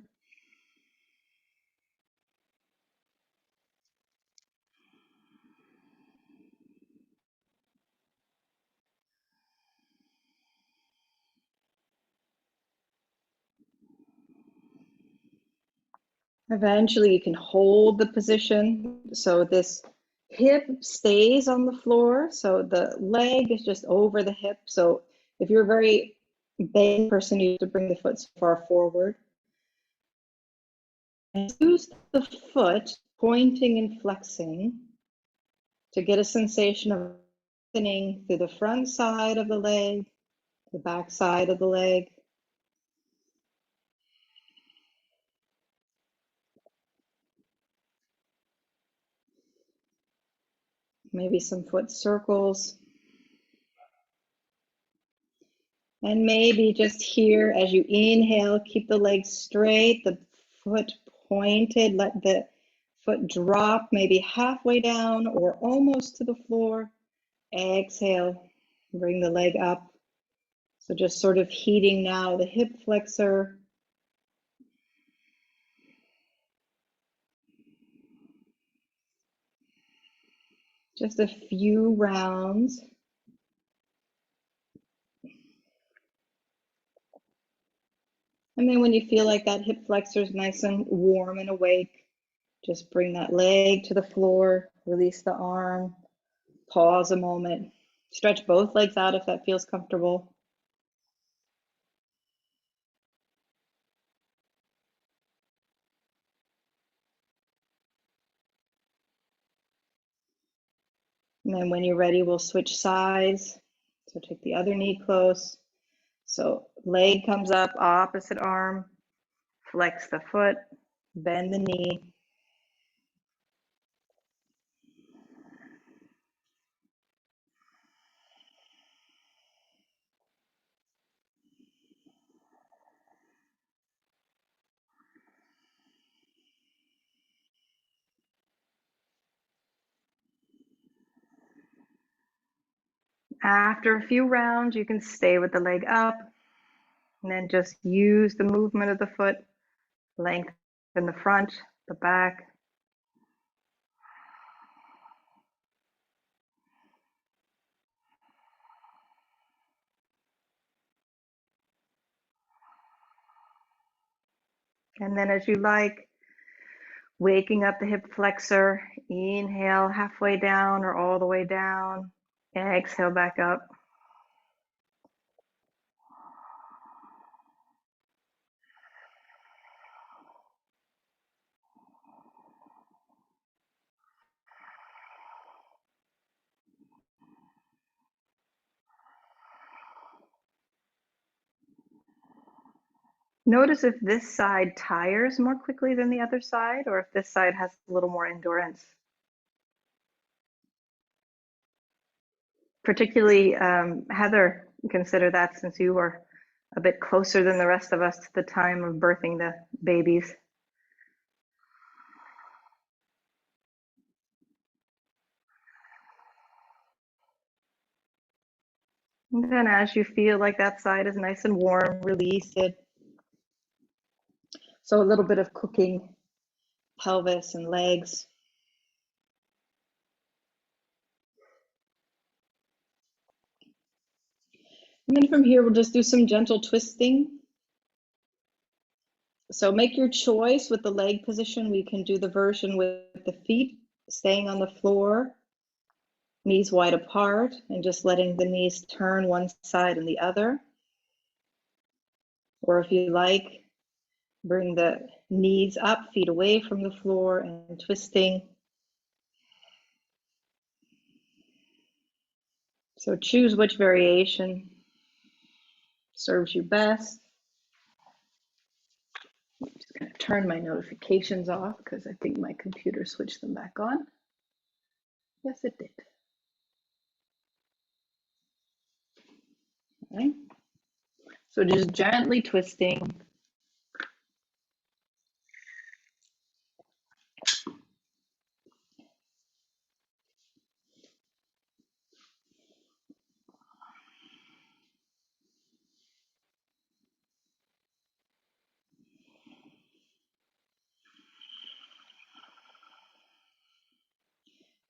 Eventually you can hold the position so this hip stays on the floor, so the leg is just over the hip. So if you're a very big person, you have to bring the foot so far forward. And use the foot pointing and flexing to get a sensation of opening through the front side of the leg, the back side of the leg. Maybe some foot circles. And maybe just here, as you inhale, keep the legs straight, the foot pointed, let the foot drop maybe halfway down or almost to the floor. Exhale, bring the leg up. So just sort of heating now the hip flexor. Just a few rounds. And then when you feel like that hip flexor is nice and warm and awake, just bring that leg to the floor, release the arm, pause a moment, stretch both legs out if that feels comfortable. And then when you're ready, we'll switch sides. So take the other knee close. So leg comes up, opposite arm, flex the foot, bend the knee. After a few rounds, you can stay with the leg up and then just use the movement of the foot, lengthen the front, the back. And then as you like, waking up the hip flexor, inhale halfway down or all the way down, exhale back up. Notice if this side tires more quickly than the other side, or if this side has a little more endurance. Particularly, Heather, consider that since you were a bit closer than the rest of us to the time of birthing the babies. And then as you feel like that side is nice and warm, release it. So a little bit of cooking pelvis and legs. And then from here, we'll just do some gentle twisting. So make your choice with the leg position. We can do the version with the feet staying on the floor, knees wide apart, and just letting the knees turn one side and the other. Or if you like, bring the knees up, feet away from the floor and twisting. So choose which variation serves you best. I'm just going to turn my notifications off because I think my computer switched them back on. Yes, it did. All right. So just gently twisting.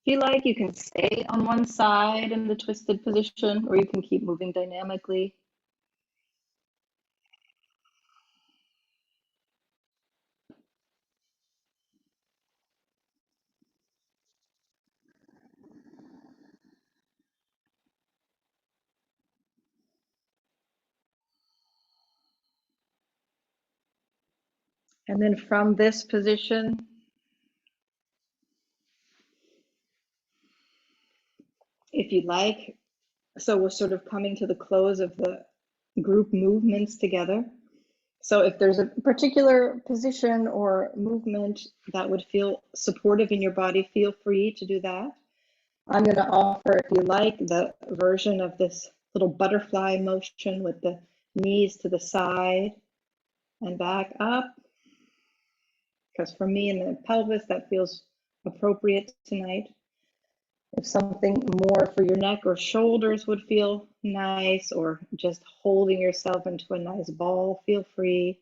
If you like, you can stay on one side in the twisted position, or you can keep moving dynamically. And then from this position, if you'd like, so we're sort of coming to the close of the group movements together. So if there's a particular position or movement that would feel supportive in your body, feel free to do that. I'm going to offer, if you like, the version of this little butterfly motion with the knees to the side and back up. Because for me in the pelvis, that feels appropriate tonight. If something more for your neck or shoulders would feel nice, or just holding yourself into a nice ball, feel free.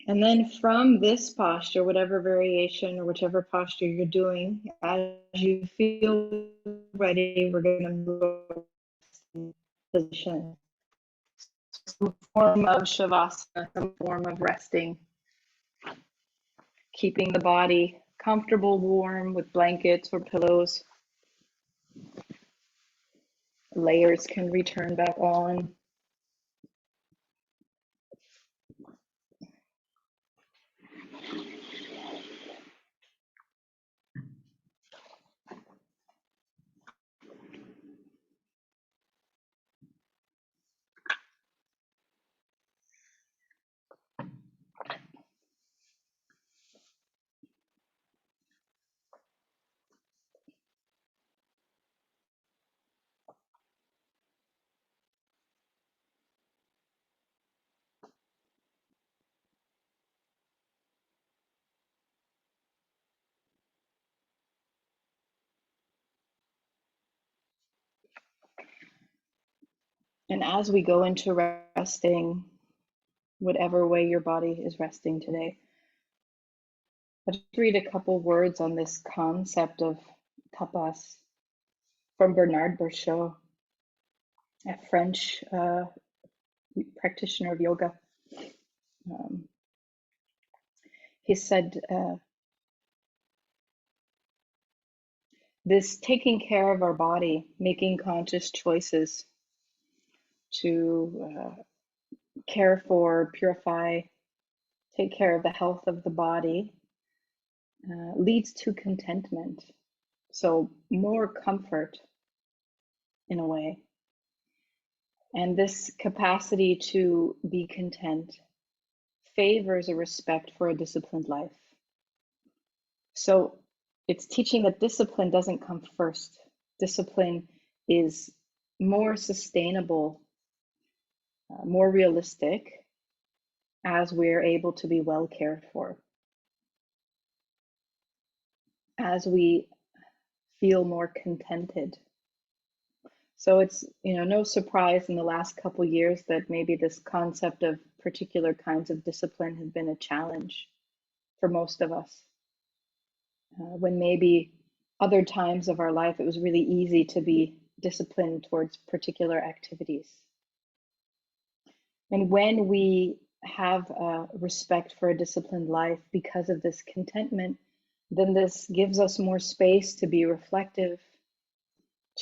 And then from this posture, whatever variation or whichever posture you're doing, as you feel ready, we're going to move to position. Some form of shavasana, some form of resting, keeping the body comfortable, warm with blankets or pillows. Layers can return back on. And as we go into resting, whatever way your body is resting today, I'll just read a couple words on this concept of tapas from Bernard Berchot. a French practitioner of yoga. Um, he said, this taking care of our body, making conscious choices to care for, purify, take care of the health of the body, leads to contentment. So more comfort in a way. And this capacity to be content favors a respect for a disciplined life. So it's teaching that discipline doesn't come first. Discipline is more sustainable, more realistic as we're able to be well cared for, as we feel more contented. So it's, no surprise in the last couple years that maybe this concept of particular kinds of discipline has been a challenge for most of us. When maybe other times of our life, it was really easy to be disciplined towards particular activities. And when we have a respect for a disciplined life because of this contentment, then this gives us more space to be reflective,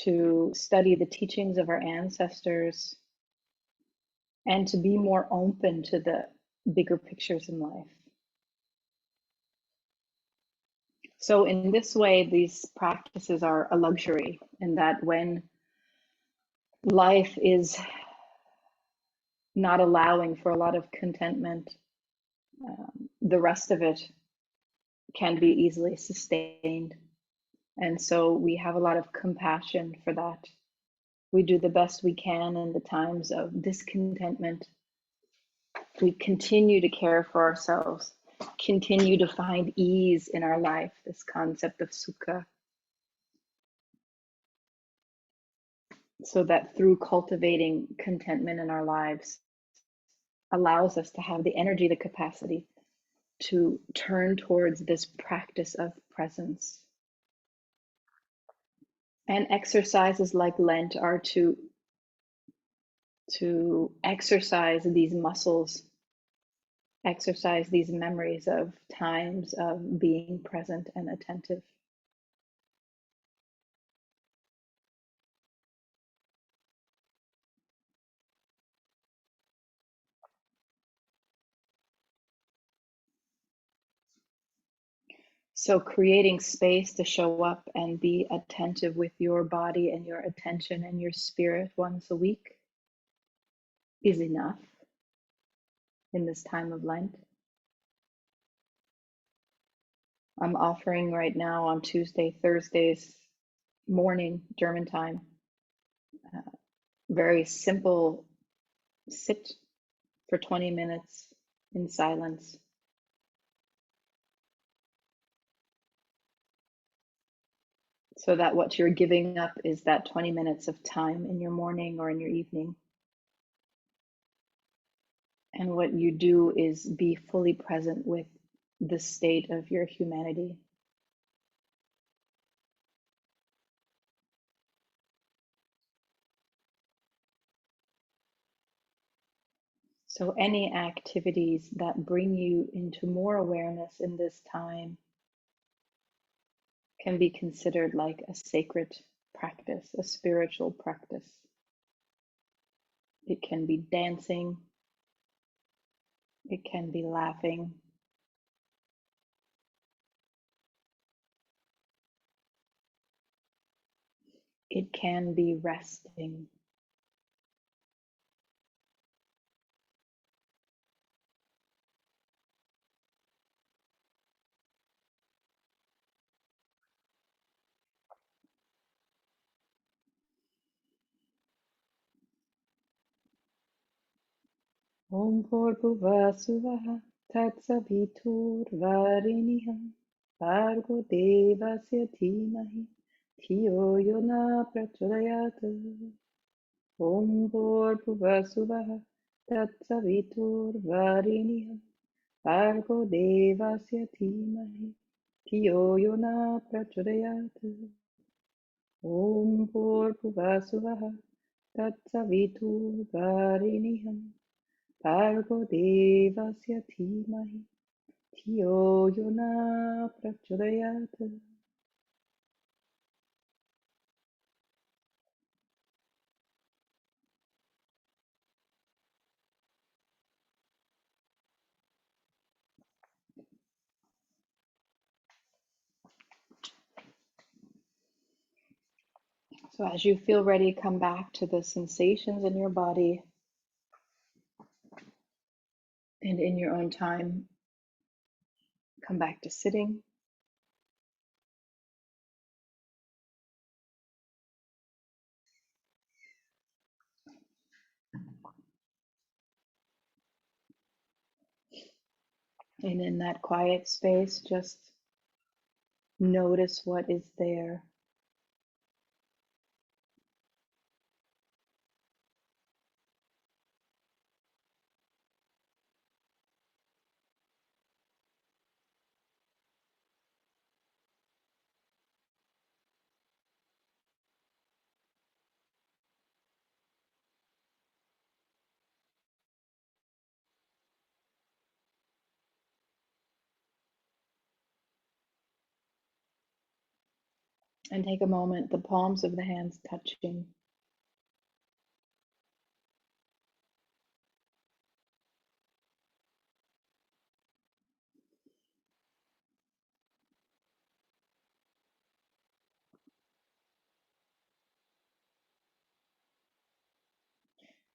to study the teachings of our ancestors, and to be more open to the bigger pictures in life. So in this way, these practices are a luxury, in that when life is not allowing for a lot of contentment, the rest of it can be easily sustained. And so we have a lot of compassion for that. We do the best we can in the times of discontentment. We continue to care for ourselves, continue to find ease in our life, this concept of sukha, so that through cultivating contentment in our lives allows us to have the energy, the capacity to turn towards this practice of presence. And exercises like Lent are to exercise these muscles, exercise these memories of times of being present and attentive. So creating space to show up and be attentive with your body and your attention and your spirit once a week is enough in this time of Lent. I'm offering right now on Tuesday, Thursdays morning, German time, very simple sit for 20 minutes in silence. So that what you're giving up is that 20 minutes of time in your morning or in your evening. And what you do is be fully present with the state of your humanity. So any activities that bring you into more awareness in this time can be considered like a sacred practice, a spiritual practice. It can be dancing, it can be laughing, it can be resting. Om Bhurvasuvah Tatsaviturvareniham Bhargo Devasya Dhimahi Dhiyo Yona Prachodayat. Om Bhurvasuvah Tatsaviturvareniham Bhargo Devasya Dhimahi Dhiyo Yona Prachodayat. Om Bhurvasuvah Tatsaviturvariniham Bhargo Devasya Dhimahi Dhiyo Yona Prachodayat. So as you feel ready, come back to the sensations in your body, and in your own time, come back to sitting. And in that quiet space, just notice what is there. And take a moment, the palms of the hands touching.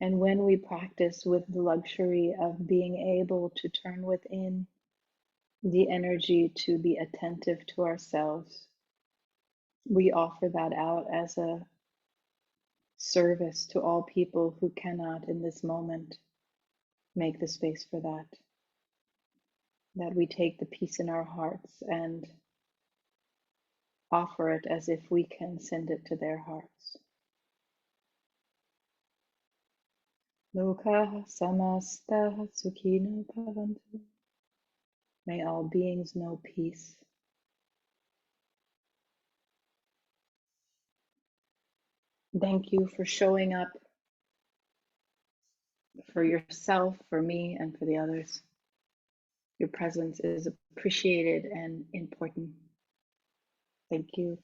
And when we practice with the luxury of being able to turn within, the energy to be attentive to ourselves, we offer that out as a service to all people who cannot in this moment make the space for that. That we take the peace in our hearts and offer it as if we can send it to their hearts. Loka samasta sukhino bhavantu. May all beings know peace. Thank you for showing up for yourself, for me, and for the others. Your presence is appreciated and important. Thank you.